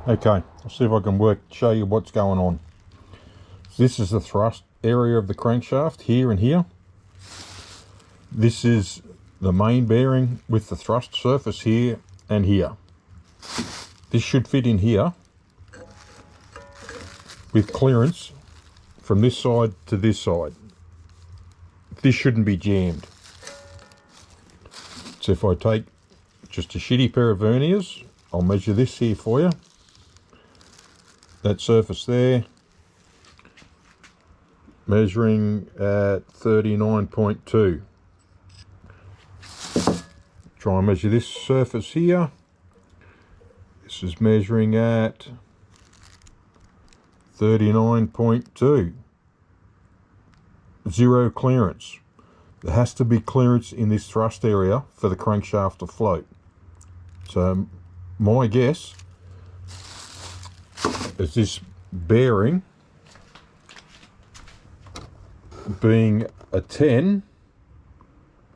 Okay, I'll see if I can show you what's going on. So this is the thrust area of the crankshaft, here and here. This is the main bearing with the thrust surface here and here. This should fit in here with clearance from this side to this side. This shouldn't be jammed. So if I take just a shitty pair of verniers, I'll measure this here for you. That surface there, measuring at 39.2. Try and measure this surface here. This is measuring at 39.2. Zero clearance. There has to be clearance in this thrust area for the crankshaft to float. So my guess is this bearing being a 10,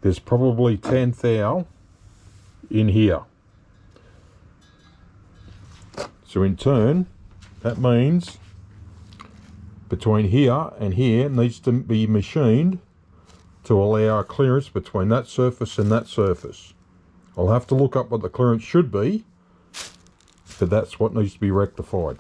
there's probably 10 thou in here. So in turn, that means between here and here needs to be machined to allow a clearance between that surface and that surface. I'll have to look up what the clearance should be, but that's what needs to be rectified.